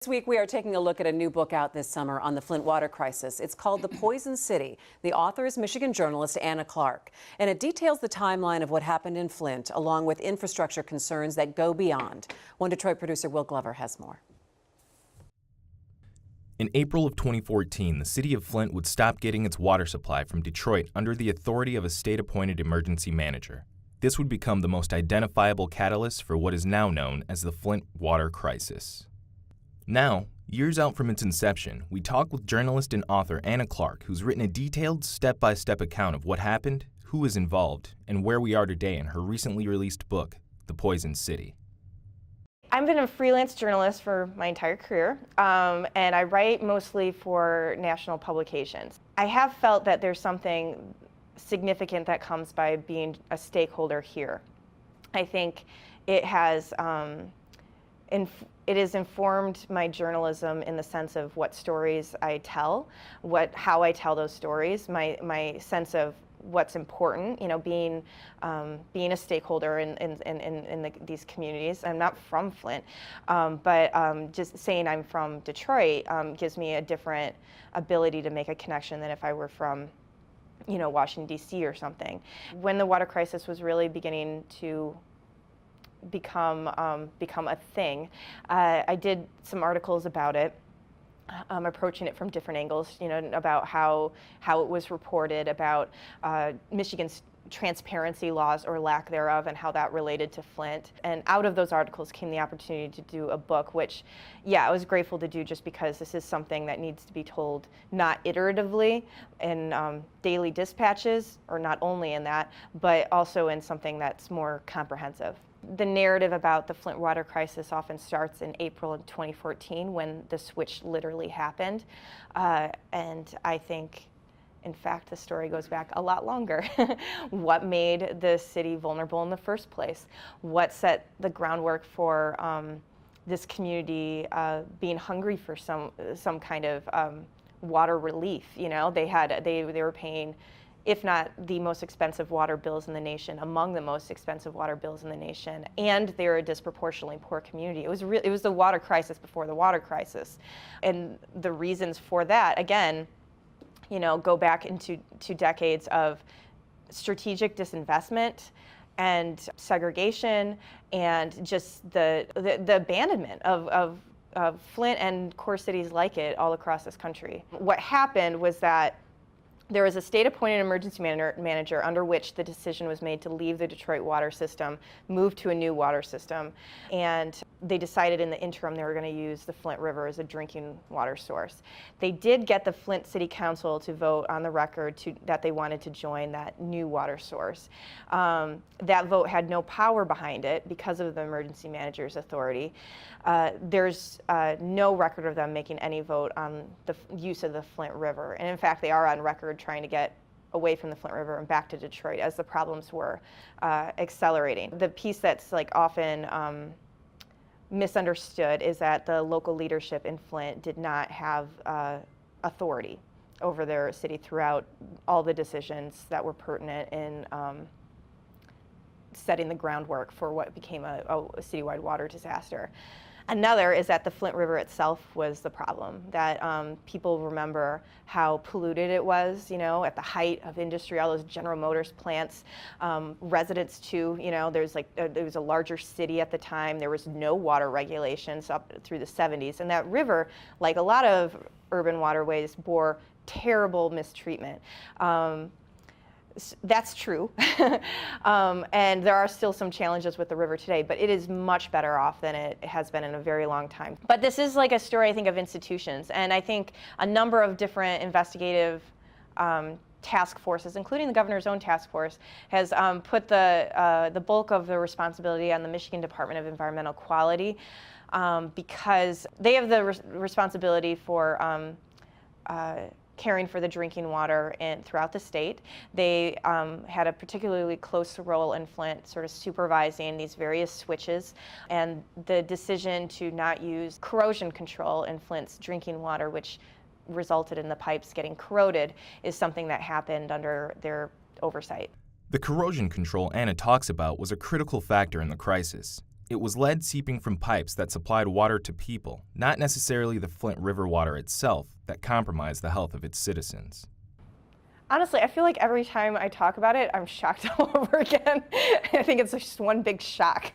This week, we are taking a look at a new book out this summer on the Flint water crisis. It's called The Poison City. The author is Michigan journalist Anna Clark, and it details the timeline of what happened in Flint, along with infrastructure concerns that go beyond. One Detroit producer Will Glover has more. In April of 2014, the city of Flint would stop getting its water supply from Detroit under the authority of a state-appointed emergency manager. This would become the most identifiable catalyst for what is now known as the Flint water crisis. Now, years out from its inception, we talk with journalist and author Anna Clark, who's written a detailed step-by-step account of what happened, who was involved, and where we are today in her recently released book, The Poison City. I've been a freelance journalist for my entire career, and I write mostly for national publications. I have felt that there's something significant that comes by being a stakeholder here. I think it has informed my journalism in the sense of what stories I tell, how I tell those stories, my sense of what's important, being a stakeholder in these communities. I'm not from Flint, but just saying I'm from Detroit gives me a different ability to make a connection than if I were from Washington, D.C. or something. When the water crisis was really beginning to become a thing, I did some articles about it, approaching it from different angles, about how it was reported, about Michigan's transparency laws or lack thereof and how that related to Flint. And out of those articles came the opportunity to do a book, which, I was grateful to do just because this is something that needs to be told not iteratively in daily dispatches, or not only in that, but also in something that's more comprehensive. The narrative about the Flint water crisis often starts in April of 2014 when the switch literally happened. And I think, in fact, the story goes back a lot longer. What made the city vulnerable in the first place? What set the groundwork for this community being hungry for some kind of water relief? They were paying, if not the most expensive water bills in the nation, among the most expensive water bills in the nation, and they're a disproportionately poor community. It was the water crisis before the water crisis, and the reasons for that, again, go back into 2 decades of strategic disinvestment and segregation, and just the abandonment of Flint and core cities like it all across this country. What happened was that there was a state-appointed emergency manager under which the decision was made to leave the Detroit water system, move to a new water system, and they decided in the interim they were going to use the Flint River as a drinking water source. They did get the Flint City Council to vote on the record that they wanted to join that new water source. That vote had no power behind it because of the emergency manager's authority. There's no record of them making any vote on the use of the Flint River. And in fact, they are on record trying to get away from the Flint River and back to Detroit as the problems were accelerating. The piece that's often misunderstood is that the local leadership in Flint did not have authority over their city throughout all the decisions that were pertinent in setting the groundwork for what became a citywide water disaster. Another is that the Flint River itself was the problem, that people remember how polluted it was, at the height of industry, all those General Motors plants, residents too, there was a larger city at the time, there was no water regulations up through the 70s, and that river, like a lot of urban waterways, bore terrible mistreatment. That's true, and there are still some challenges with the river today, but it is much better off than it has been in a very long time. But this is like a story, I think, of institutions, and I think a number of different investigative task forces, including the governor's own task force, has put the bulk of the responsibility on the Michigan Department of Environmental Quality, because they have the responsibility for caring for the drinking water throughout the state. They had a particularly close role in Flint, sort of supervising these various switches, and the decision to not use corrosion control in Flint's drinking water, which resulted in the pipes getting corroded, is something that happened under their oversight. The corrosion control Anna talks about was a critical factor in the crisis. It was lead seeping from pipes that supplied water to people, not necessarily the Flint River water itself, that compromised the health of its citizens. Honestly, I feel like every time I talk about it, I'm shocked all over again. I think it's just one big shock.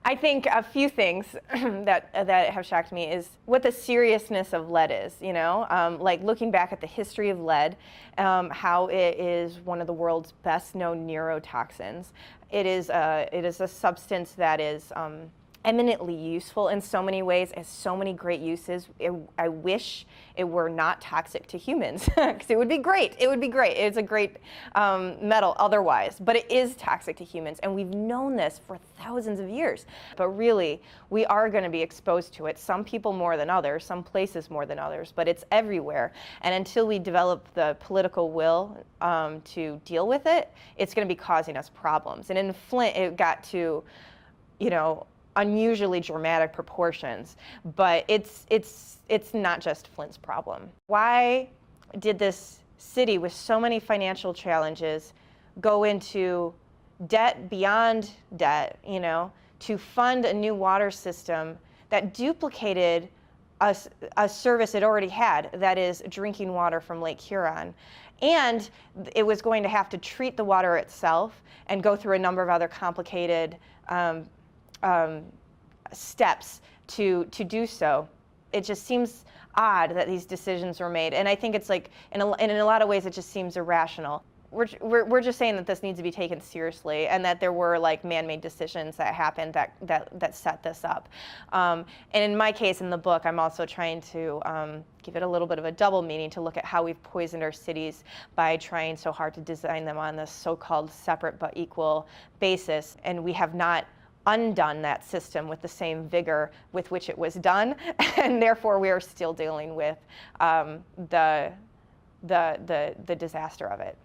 I think a few things that have shocked me is what the seriousness of lead is, like looking back at the history of lead, how it is one of the world's best known neurotoxins. It is a substance that is eminently useful in so many ways, has so many great uses. I wish it were not toxic to humans, because it would be great. It would be great. It's a great metal otherwise, but it is toxic to humans, and we've known this for thousands of years. But really, we are going to be exposed to it, some people more than others, some places more than others, but it's everywhere. And until we develop the political will to deal with it, it's going to be causing us problems. And in Flint, it got to, unusually dramatic proportions, but it's not just Flint's problem. Why did this city with so many financial challenges go into debt beyond debt, to fund a new water system that duplicated a service it already had, that is drinking water from Lake Huron? And it was going to have to treat the water itself and go through a number of other complicated steps to do so. It just seems odd that these decisions were made, and I think it's like in a lot of ways it just seems irrational. We're just saying that this needs to be taken seriously, and that there were like man-made decisions that happened that set this up. And in my case, in the book, I'm also trying to give it a little bit of a double meaning, to look at how we've poisoned our cities by trying so hard to design them on this so-called separate but equal basis, and we have not undone that system with the same vigor with which it was done, and therefore we are still dealing with the disaster of it.